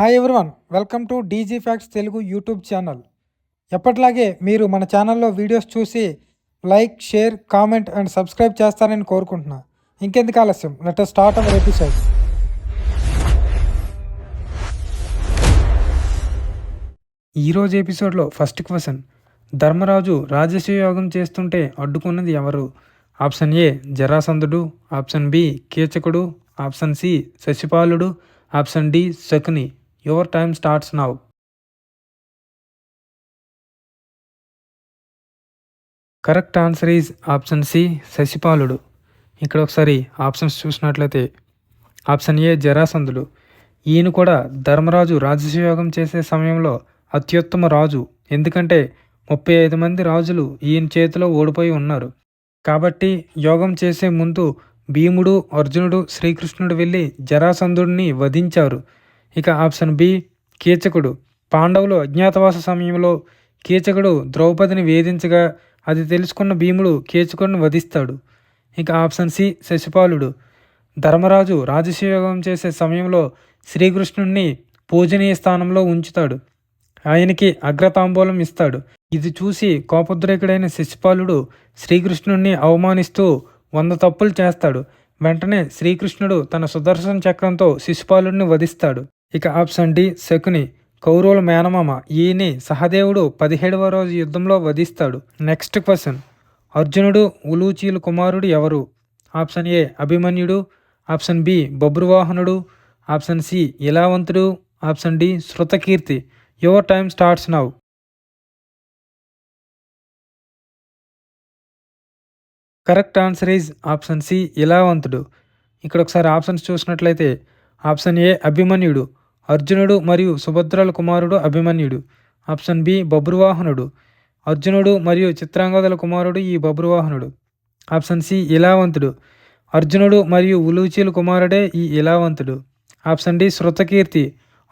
Hi everyone, welcome to DG facts Telugu YouTube channel. ఎప్పటిలాగే మీరు మన ఛానల్లో వీడియోస్ చూసి like, share, comment and subscribe చేస్తారని కోరుకుంటున్నా. ఇంకెందుకు ఆలస్యం, let us start our episode. ఈరోజు ఎపిసోడ్లో ఫస్ట్ క్వశ్చన్: ధర్మరాజు రాజసూయ యాగం చేస్తుంటే అడ్డుకున్నది ఎవరు? ఆప్షన్ ఏ జరాసంధుడు, ఆప్షన్ బి కీచకుడు, ఆప్షన్ సి శశిపాలుడు, ఆప్షన్ డి శకుని. Your time starts now. Correct answer is option C శశిపాలుడు. ఇక్కడ ఒకసారి ఆప్షన్స్ చూసినట్లయితే ఆప్షన్ ఏ జరాసంధుడు. ఈయన కూడా ధర్మరాజు రాజసూయాగం చేసే సమయంలో అత్యుత్తమ రాజు. ఎందుకంటే 35 మంది రాజులు ఈయన చేతిలో ఓడిపోయి ఉన్నారు. కాబట్టి యోగం చేసే ముందు భీముడు, అర్జునుడు, శ్రీకృష్ణుడు వెళ్ళి జరాసంధుడిని వధించారు. ఇక ఆప్షన్ బి కీచకుడు. పాండవులు అజ్ఞాతవాస సమయంలో కీచకుడు ద్రౌపదిని వేధించగా అది తెలుసుకున్న భీముడు కీచకుడిని వధిస్తాడు. ఇక ఆప్షన్ సి శశిపాలుడు. ధర్మరాజు రాజసూయాగం చేసే సమయంలో శ్రీకృష్ణుడిని పూజనీయ స్థానంలో ఉంచుతాడు. ఆయనకి అగ్రతాంబూలం ఇస్తాడు. ఇది చూసి కోపోద్రేకుడైన శశిపాలుడు శ్రీకృష్ణుడిని అవమానిస్తూ 100 తప్పులు చేస్తాడు. వెంటనే శ్రీకృష్ణుడు తన సుదర్శన చక్రంతో శిశుపాలుడిని వధిస్తాడు. ఇక ఆప్షన్ డి శకుని. కౌరవుల మేనమామ. ఈయన్ని సహదేవుడు 17వ రోజు యుద్ధంలో వధిస్తాడు. నెక్స్ట్ క్వశ్చన్: అర్జునుడు ఉలూచీలు కుమారుడు ఎవరు? ఆప్షన్ ఏ అభిమన్యుడు, ఆప్షన్ బి బబ్రువాహనుడు, ఆప్షన్ సి ఇలావంతుడు, option D Shrutakirti. Your time starts now. Correct answer is option C ఇలావంతుడు. ఇక్కడ ఒకసారి ఆప్షన్స్ చూసినట్లయితే ఆప్షన్ ఏ అభిమన్యుడు. అర్జునుడు మరియు సుభద్రల కుమారుడు అభిమన్యుడు. ఆప్షన్ బి బబ్రువాహనుడు. అర్జునుడు మరియు చిత్రాంగదల కుమారుడు ఈ బబ్రువాహనుడు. Option C ఇలావంతుడు. అర్జునుడు మరియు ఉలూచీల కుమారుడే ఈ ఇలావంతుడు. Option D Shrutakirti.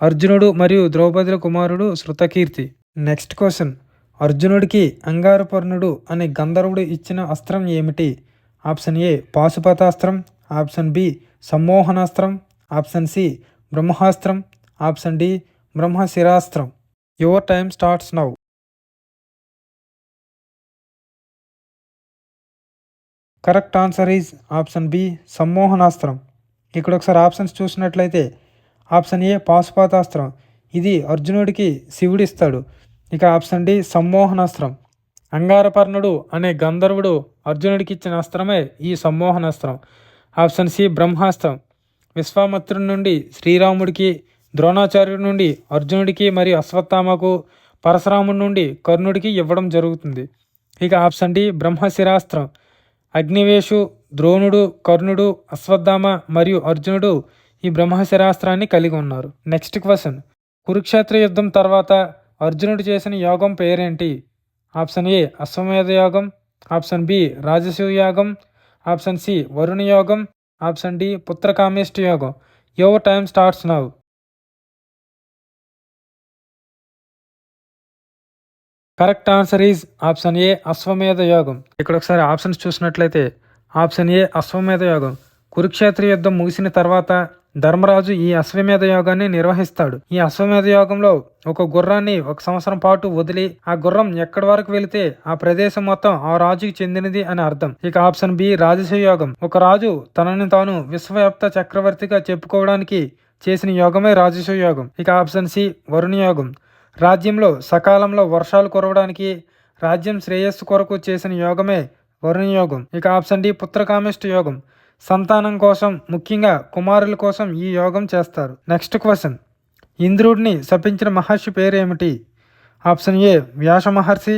అర్జునుడు మరియు ద్రౌపదుల కుమారుడు శృతకీర్తి. నెక్స్ట్ క్వశ్చన్: అర్జునుడికి అంగారపర్ణుడు అనే గంధర్వుడు ఇచ్చిన అస్త్రం ఏమిటి? ఆప్షన్ ఏ పాశుపతాస్త్రం, ఆప్షన్ బి సమ్మోహనాస్త్రం, ఆప్షన్ సి బ్రహ్మాస్త్రం, ఆప్షన్ డి బ్రహ్మశిరాస్త్రం. Your time starts now. Correct answer is option B సమ్మోహనాస్త్రం. ఇక్కడ ఒకసారి ఆప్షన్స్ చూసినట్లయితే ఆప్షన్ ఏ పాశుపతాస్త్రం. ఇది అర్జునుడికి శివుడిస్తాడు. ఇక ఆప్షన్ డి సమ్మోహనాస్త్రం. అంగారపర్ణుడు అనే గంధర్వుడు అర్జునుడికి ఇచ్చిన అస్త్రమే ఈ సమ్మోహనాస్త్రం. ఆప్షన్ సి బ్రహ్మాస్త్రం. విశ్వామిత్రుడి నుండి శ్రీరాముడికి, ద్రోణాచార్యుడి నుండి అర్జునుడికి మరియు అశ్వత్థామకు, పరశురాముడి నుండి కర్ణుడికి ఇవ్వడం జరుగుతుంది. ఇక ఆప్షన్ డి బ్రహ్మశిరాస్త్రం. అగ్నివేశు, ద్రోణుడు, కర్ణుడు, అశ్వత్థామ మరియు అర్జునుడు ఈ బ్రహ్మశిరాస్త్రాన్ని కలిగి ఉన్నారు. నెక్స్ట్ క్వశ్చన్: కురుక్షేత్ర యుద్ధం తర్వాత అర్జునుడు చేసిన యోగం పేరేంటి? ఆప్షన్ ఏ అశ్వమేధ యోగం, ఆప్షన్ బి రాజసూయ యాగం, ఆప్షన్ సి వరుణ యోగం, ఆప్షన్ డి పుత్రకామేష్టి యోగం. Your time starts now. Correct answer is option A అశ్వమేధ యోగం. ఇక్కడ ఒకసారి ఆప్షన్స్ చూసినట్లయితే ఆప్షన్ ఏ అశ్వమేధ యోగం. కురుక్షేత్ర యుద్ధం ముగిసిన తర్వాత ధర్మరాజు ఈ అశ్వమేధ యోగాన్ని నిర్వహిస్తాడు. ఈ అశ్వమేధ యోగంలో ఒక గుర్రాన్ని 1 సంవత్సరం పాటు వదిలి ఆ గుర్రం ఎక్కడి వరకు వెళితే ఆ ప్రదేశం మొత్తం ఆ రాజుకి చెందినది అని అర్థం. ఇక ఆప్షన్ బి రాజసూయ యోగం. ఒక రాజు తనని తాను విశ్వవ్యాప్త చక్రవర్తిగా చెప్పుకోవడానికి చేసిన యోగమే రాజసూయ యోగం. ఇక ఆప్షన్ సి వరుణ యోగం. రాజ్యంలో సకాలంలో వర్షాలు కురవడానికి, రాజ్యం శ్రేయస్సు కొరకు చేసిన యోగమే వరుణ యోగం. ఇక ఆప్షన్ డి పుత్రకామేష్టి యోగం. సంతానం కోసం, ముఖ్యంగా కుమారుల కోసం ఈ యోగం చేస్తారు. నెక్స్ట్ క్వశ్చన్: ఇంద్రుడిని శపించిన మహర్షి పేరేమిటి? Option A Vyasa Maharshi,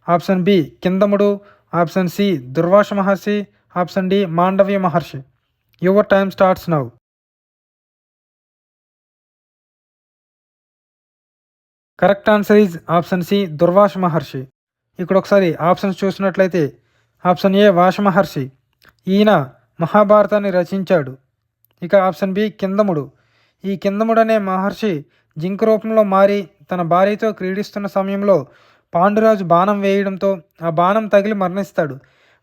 option B కిందముడు, option C Durvasa Maharshi, option D Mandavya Maharshi. Your time starts now. Correct answer is option C Durvasa Maharshi. ఇక్కడ ఒకసారి ఆప్షన్స్ చూసినట్లయితే ఆప్షన్ ఏ వాస మహర్షి. ఈయన మహాభారతాన్ని రచించాడు. ఇక ఆప్షన్ బి కిందముడు. ఈ కిందముడు అనే మహర్షి జింక రూపంలో మారి తన భార్యతో క్రీడిస్తున్న సమయంలో పాండురాజు బాణం వేయడంతో ఆ బాణం తగిలి మరణిస్తాడు.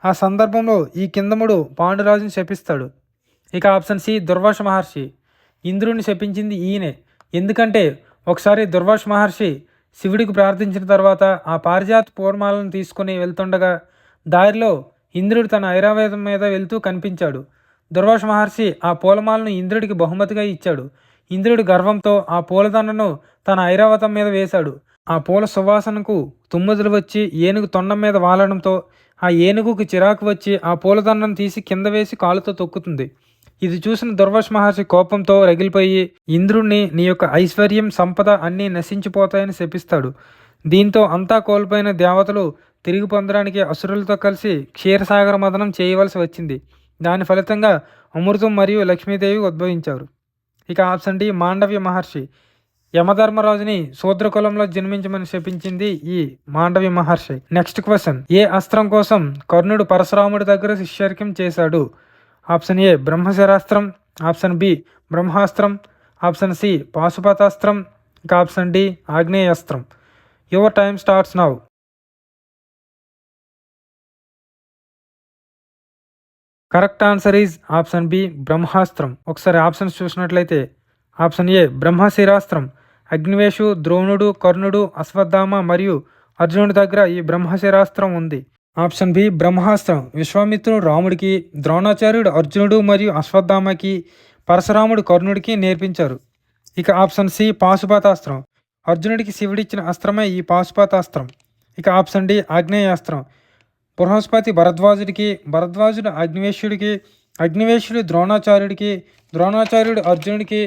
ఆ సందర్భంలో ఈ కిందముడు పాండురాజుని శపిస్తాడు. ఇక ఆప్షన్ సి దుర్వాస మహర్షి. ఇంద్రుడిని శపించింది ఈయనే. ఎందుకంటే ఒకసారి దుర్వాస మహర్షి శివుడికి ప్రార్థించిన తర్వాత ఆ పారిజాత పూర్మాలను తీసుకుని వెళ్తుండగా దారిలో ఇంద్రుడు తన ఐరావేదం మీద వెళ్తూ కనిపించాడు. దుర్వాస మహర్షి ఆ పూలమాలను ఇంద్రుడికి బహుమతిగా ఇచ్చాడు. ఇంద్రుడి గర్వంతో ఆ పూలదండను తన ఐరావతం మీద వేశాడు. ఆ పూల సువాసనకు తుమ్ముదులు వచ్చి ఏనుగు తొండం మీద వాలడంతో ఆ ఏనుగుకి చిరాకు వచ్చి ఆ పూలదండను తీసి కింద వేసి కాలుతో తొక్కుతుంది. ఇది చూసిన దుర్వాస మహర్షి కోపంతో రగిలిపోయి ఇంద్రుణ్ణి నీ యొక్క ఐశ్వర్యం సంపద అన్నీ నశించిపోతాయని శపిస్తాడు. దీంతో అంతా కోల్పోయిన దేవతలు తిరిగి పొందడానికి అసురులతో కలిసి క్షీరసాగర మదనం చేయవలసి వచ్చింది. దాని ఫలితంగా అమృతం మరియు లక్ష్మీదేవి ఉద్భవించారు. ఇక ఆప్షన్ డి మాండవ్య మహర్షి. యమధర్మరాజుని శూద్రకులంలో జన్మించమని శపించింది ఈ మాండవ్య మహర్షి. నెక్స్ట్ క్వశ్చన్, ఏ అస్త్రం కోసం కర్ణుడు పరశురాముడి దగ్గర శిష్యర్క్యం చేశాడు? ఆప్షన్ ఏ బ్రహ్మశరాస్త్రం, ఆప్షన్ బి బ్రహ్మాస్త్రం, ఆప్షన్ సి పాశుపతాస్త్రం, ఇంకా ఆప్షన్ డి ఆగ్నేయాస్త్రం. Your time starts now. Correct answer is option B బ్రహ్మాస్త్రం. ఒకసారి ఆప్షన్స్ చూసినట్లయితే ఆప్షన్ ఏ బ్రహ్మశిరాస్త్రం. అగ్నివేశు, ద్రోణుడు, కర్ణుడు, అశ్వత్థామ మరియు అర్జునుడి దగ్గర ఈ బ్రహ్మశిరాస్త్రం ఉంది. ఆప్షన్ బి బ్రహ్మాస్త్రం విశ్వామిత్రుడు రాముడికి, ద్రోణాచార్యుడు అర్జునుడు మరియు అశ్వత్థామకి, పరశురాముడు కర్ణుడికి నేర్పించారు. ఇక ఆప్షన్ సి పాశుపతాస్త్రం. అర్జునుడికి శివుడిచ్చిన అస్త్రమే ఈ పాశుపతాస్త్రం. ఇక ఆప్షన్ డి ఆగ్నేయాస్త్రం. బృహస్పతి భరద్వాజుడికి, భరద్వాజుడు అగ్నివేశ్యుడికి, అగ్నివేశ్యుడు ద్రోణాచార్యుడికి, ద్రోణాచార్యుడు అర్జునుడికి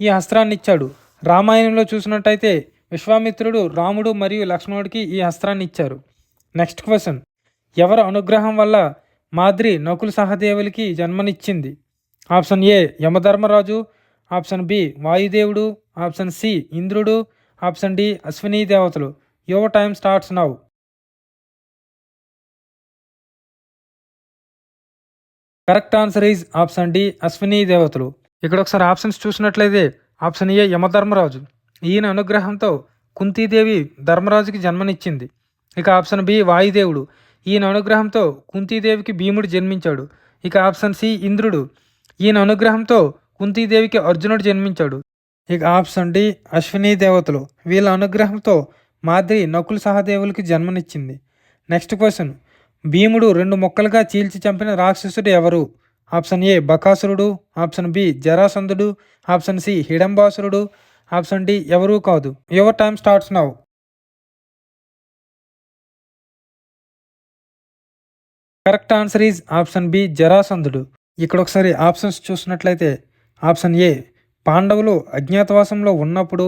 ఈ అస్త్రాన్ని ఇచ్చాడు. రామాయణంలో చూసినట్టయితే విశ్వామిత్రుడు రాముడు మరియు లక్ష్మణుడికి ఈ అస్త్రాన్ని ఇచ్చారు. నెక్స్ట్ క్వశ్చన్, ఎవరి అనుగ్రహం వల్ల మాద్రి నకుల సహదేవులకి జన్మనిచ్చింది? ఆప్షన్ ఏ యమధర్మరాజు, ఆప్షన్ బి వాయుదేవుడు, ఆప్షన్ సి ఇంద్రుడు, ఆప్షన్ డి అశ్విని దేవతలు. Your time starts now. Correct answer is option D Ashwini దేవతలు. ఇక్కడ ఒకసారి ఆప్షన్స్ చూసినట్లయితే ఆప్షన్ ఏ యమధర్మరాజు. ఈయన అనుగ్రహంతో కుంతీదేవి ధర్మరాజుకి జన్మనిచ్చింది. ఇక ఆప్షన్ బి వాయుదేవుడు. ఈయన అనుగ్రహంతో కుంతీదేవికి భీముడు జన్మించాడు. ఇక ఆప్షన్ సి ఇంద్రుడు. ఈయన అనుగ్రహంతో కుంతీదేవికి అర్జునుడు జన్మించాడు. ఇక ఆప్షన్ డి అశ్విని దేవతలు. వీళ్ళ అనుగ్రహంతో మాద్రి నకుల సహదేవులకి జన్మనిచ్చింది. నెక్స్ట్ క్వశ్చన్, భీముడు 2 ముక్కలుగా చీల్చి చంపిన రాక్షసుడు ఎవరు? ఆప్షన్ ఏ బకాసురుడు, ఆప్షన్ బి జరాసంధుడు, ఆప్షన్ సి హిడంబాసురుడు, ఆప్షన్ డి ఎవరూ కాదు. Your time starts now. Correct answer is option B జరాసంధుడు. ఇక్కడ ఒకసారి ఆప్షన్స్ చూసినట్లయితే ఆప్షన్ ఏ పాండవులు అజ్ఞాతవాసంలో ఉన్నప్పుడు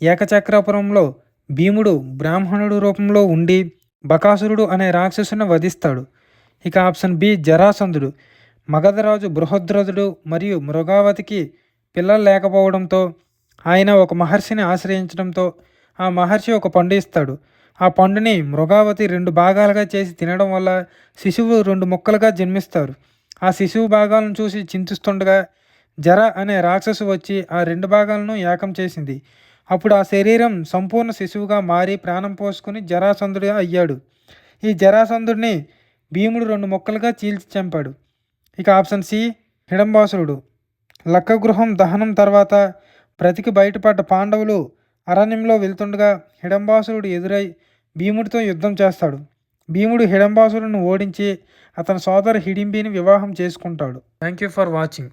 ఏకచక్రాపురంలో భీముడు బ్రాహ్మణుడు రూపంలో ఉండి బకాసురుడు అనే రాక్షసుని వధిస్తాడు. ఇక ఆప్షన్ బి జరాసంధుడు. మగధరాజు బృహద్రథుడు మరియు మృగావతికి పిల్లలు లేకపోవడంతో ఆయన ఒక మహర్షిని ఆశ్రయించడంతో ఆ మహర్షి ఒక పండు ఇస్తాడు. ఆ పండుని మృగావతి 2 భాగాలుగా చేసి తినడం వల్ల శిశువు 2 ముక్కలుగా జన్మిస్తారు. ఆ శిశువు భాగాలను చూసి చింతిస్తుండగా జర అనే రాక్షసు వచ్చి ఆ 2 భాగాలను ఏకం చేసింది. అప్పుడు ఆ శరీరం సంపూర్ణ శిశువుగా మారి ప్రాణం పోసుకుని జరాసంధుడిగా అయ్యాడు. ఈ జరాసంధుడిని భీముడు 2 ముక్కలుగా చీల్చి చంపాడు. ఇక ఆప్షన్ సి హిడంబాసురుడు. లక్కగృహం దహనం తర్వాత బ్రతికి బయటపడ్డ పాండవులు అరణ్యంలో వెళ్తుండగా హిడంబాసురుడు ఎదురై భీముడితో యుద్ధం చేస్తాడు. భీముడు హిడంబాసురుడిని ఓడించి అతని సోదరు హిడింబిని వివాహం చేసుకుంటాడు. Thank you for watching.